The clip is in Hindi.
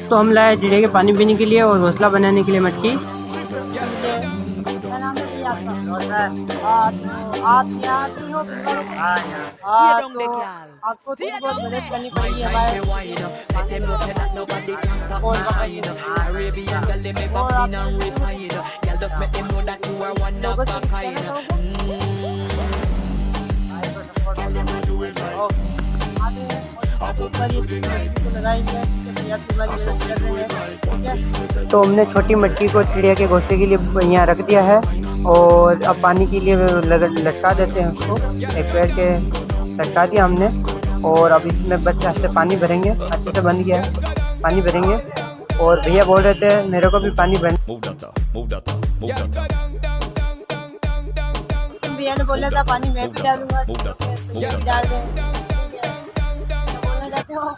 तो हम लाए चिड़िया के पानी पीने के लिए और घोंसला बनाने के लिए मटकी। क्या नाम है भैया आपका? आप यहाँ पे हो? हाँ, तो आपको थोड़ी बहुत मदद करनी पड़ेगी हमारे और तो हमने छोटी मटकी को चिड़िया के घोंसले के लिए यहाँ रख दिया है और अब पानी के लिए लटका देते हैं उसको। एक पेड़ के लटका दिया हमने और अब इसमें बच्चे से पानी भरेंगे। अच्छे से बंद किया है, पानी भरेंगे। और भैया बोल रहे थे मेरे को भी पानी भर। भैया ने बोला था पानी मैं भी डालूंगा, डाल दें। बोलना चाहते हो?